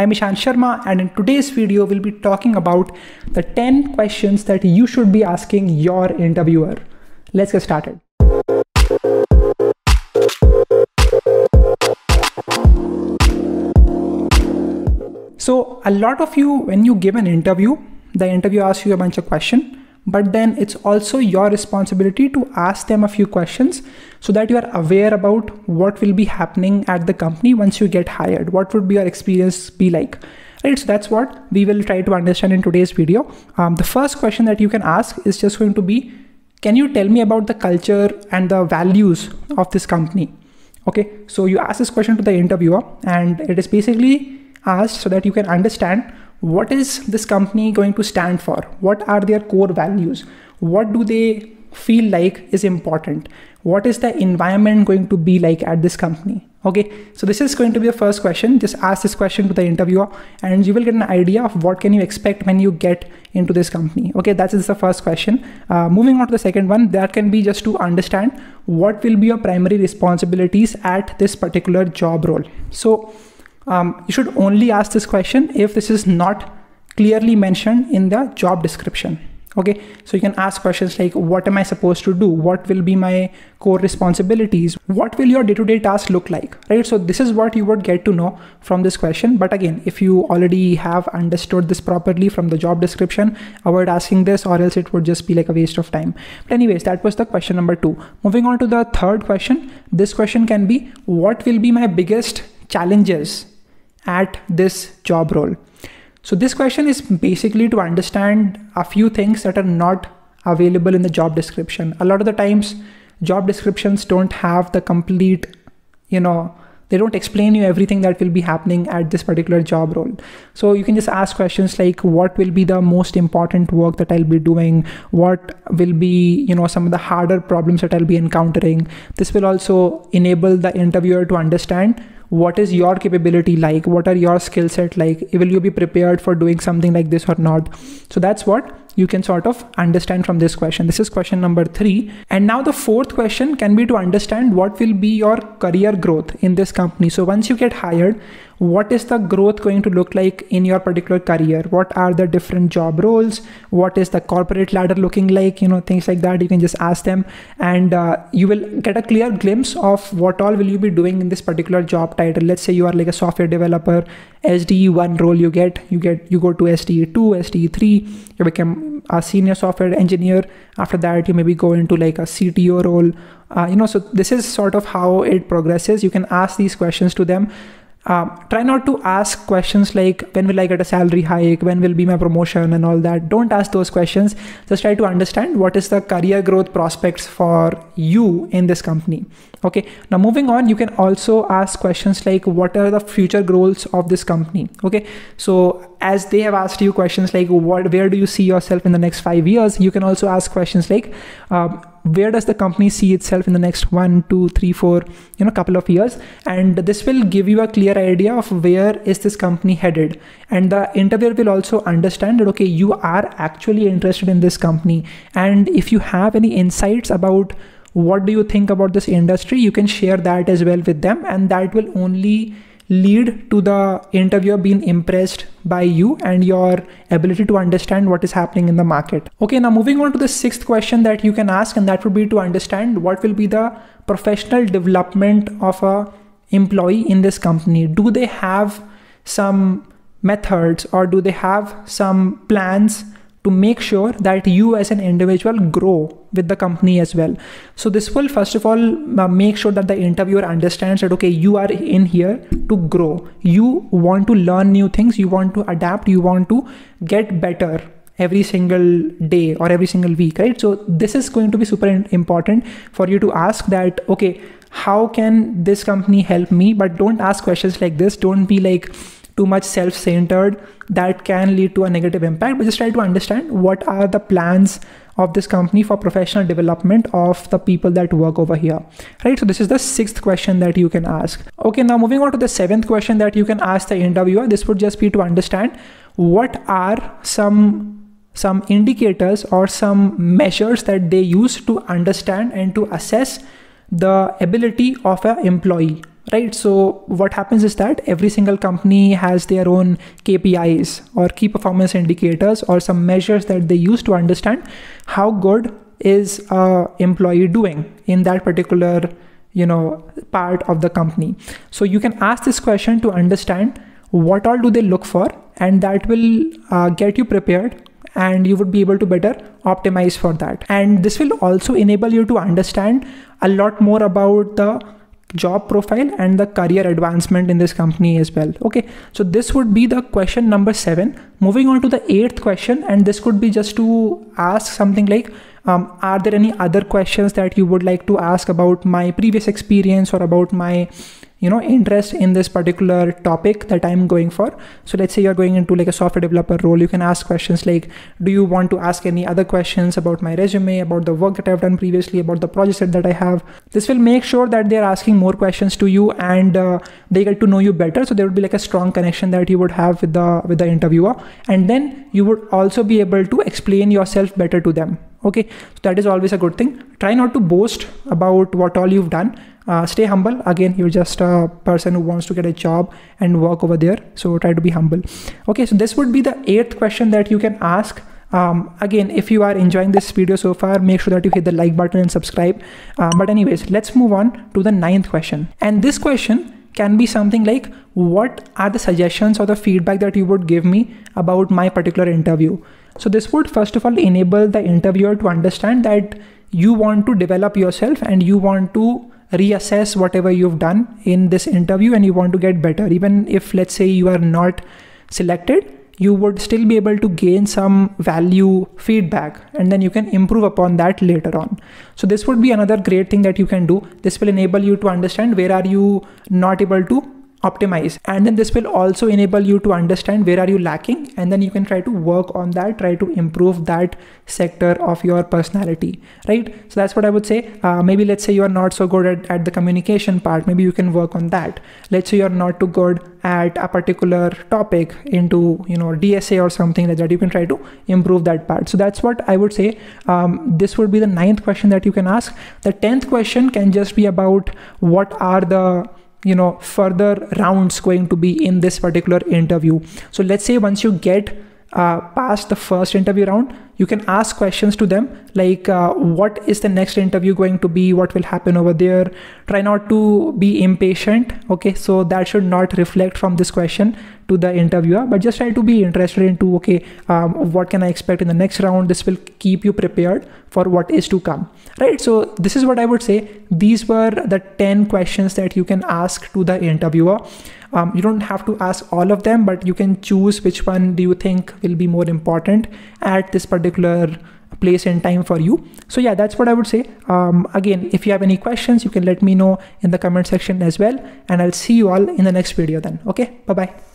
I'm Ishan Sharma, and in today's video, we'll be talking about the 10 questions that you should be asking your interviewer. Let's get started. So a lot of you, when you give an interview, the interviewer asks you a bunch of questions, but then it's also your responsibility to ask them a few questions so that you are aware about what will be happening at the company once you get hired. What would be your experience be like? Right, so that's what we will try to understand in today's video. The first question that you can ask is just going to be, can you tell me about the culture and the values of this company? Okay, so you ask this question to the interviewer, and it is basically asked so that you can understand what is this company going to stand for? What are their core values? What do they feel like is important? What is the environment going to be like at this company? Okay, so this is going to be the first question. Just ask this question to the interviewer and you will get an idea of what can you expect when you get into this company. Okay, that is the first question. Moving on to the second one, that can be just to understand what will be your primary responsibilities at this particular job role. So you should only ask this question if this is not clearly mentioned in the job description. Okay, so you can ask questions like, what am I supposed to do? What will be my core responsibilities? What will your day-to-day task look like? Right, so this is what you would get to know from this question. But again, if you already have understood this properly from the job description, avoid asking this, or else it would just be like a waste of time. But anyways, that was the question number 2. Moving on to the third question. This question can be, what will be my biggest challenges at this job role? So this question is basically to understand a few things that are not available in the job description. A lot of the times job descriptions don't have the complete, they don't explain you everything that will be happening at this particular job role. So you can just ask questions like, what will be the most important work that I'll be doing? What will be, some of the harder problems that I'll be encountering? This will also enable the interviewer to understand what is your capability like? What are your skill set like? Will you be prepared for doing something like this or not? So that's what you can sort of understand from this question. This is question number 3. And now the fourth question can be to understand what will be your career growth in this company. So once you get hired, what is the growth going to look like in your particular career? What are the different job roles? What is the corporate ladder looking like? Things like that. You can just ask them, and you will get a clear glimpse of what all will you be doing in this particular job title. Let's say you are like a software developer, SDE1 role you go to SDE2, SDE3, you become a senior software engineer. After that, you maybe go into like a CTO role. So this is sort of how it progresses. You can ask these questions to them. Try not to ask questions like, when will I get a salary hike? When will be my promotion and all that? Don't ask those questions. Just try to understand what is the career growth prospects for you in this company. Okay, now moving on, you can also ask questions like, what are the future goals of this company? Okay, so as they have asked you questions like, where do you see yourself in the next 5 years? You can also ask questions like, where does the company see itself in the next 1, 2, 3, 4, couple of years? And this will give you a clear idea of where is this company headed. And the interviewer will also understand that, okay, you are actually interested in this company. And if you have any insights about what do you think about this industry, you can share that as well with them. And that will only lead to the interviewer being impressed by you and your ability to understand what is happening in the market. Okay, now moving on to the 6th question that you can ask, and that would be to understand what will be the professional development of a employee in this company. Do they have some methods, or do they have some plans to make sure that you as an individual grow with the company as well? So this will first of all make sure that the interviewer understands that, okay, you are in here to grow. You want to learn new things. You want to adapt. You want to get better every single day or every single week, right? So this is going to be super important for you to ask that, okay, how can this company help me? But don't ask questions like this. Don't be like too much self-centered. That can lead to a negative impact. But just try to understand what are the plans of this company for professional development of the people that work over here, right? So this is the 6th question that you can ask. Okay, now moving on to the 7th question that you can ask the interviewer. This would just be to understand what are some indicators or some measures that they use to understand and to assess the ability of an employee, right? So what happens is that every single company has their own KPIs or key performance indicators or some measures that they use to understand how good is a employee doing in that particular part of the company. So you can ask this question to understand what all do they look for, and that will get you prepared, and you would be able to better optimize for that. And this will also enable you to understand a lot more about the job profile and the career advancement in this company as well. Okay, so this would be the question number 7. Moving on to the 8th question, and this could be just to ask something like, are there any other questions that you would like to ask about my previous experience or about my interest in this particular topic that I'm going for? So let's say you're going into like a software developer role. You can ask questions like, do you want to ask any other questions about my resume, about the work that I've done previously, about the projects that I have? This will make sure that they're asking more questions to you, and they get to know you better. So there would be like a strong connection that you would have with the interviewer, and then you would also be able to explain yourself better to them. Okay, so that is always a good thing. Try not to boast about what all you've done. Stay humble. Again, you're just a person who wants to get a job and work over there. So try to be humble. Okay, so this would be the 8th question that you can ask. Again, if you are enjoying this video so far, make sure that you hit the like button and subscribe. But anyways, let's move on to the 9th question. And this question can be something like, what are the suggestions or the feedback that you would give me about my particular interview? So this would first of all enable the interviewer to understand that you want to develop yourself and you want to reassess whatever you've done in this interview, and you want to get better. Even if, let's say, you are not selected, you would still be able to gain some value feedback, and then you can improve upon that later on. So this would be another great thing that you can do. This will enable you to understand where are you not able to optimize, and then this will also enable you to understand where are you lacking, and then you can try to work on that, try to improve that sector of your personality, right? So that's what I would say. Maybe let's say you are not so good at the communication part. Maybe you can work on that. Let's say you're not too good at a particular topic into DSA or something like that. You can try to improve that part. So that's what I would say. This would be the 9th question that you can ask. The 10th question can just be about what are the further rounds going to be in this particular interview. So let's say once you get past the first interview round, you can ask questions to them like, what is the next interview going to be? What will happen over there? Try not to be impatient. Okay, so that should not reflect from this question to the interviewer, but just try to be interested into, okay, what can I expect in the next round? This will keep you prepared for what is to come, right? So this is what I would say. These were the 10 questions that you can ask to the interviewer. You don't have to ask all of them, but you can choose which one do you think will be more important at this particular place and time for you. So yeah, that's what I would say. Again, if you have any questions, you can let me know in the comment section as well, and I'll see you all in the next video then. Okay, bye-bye.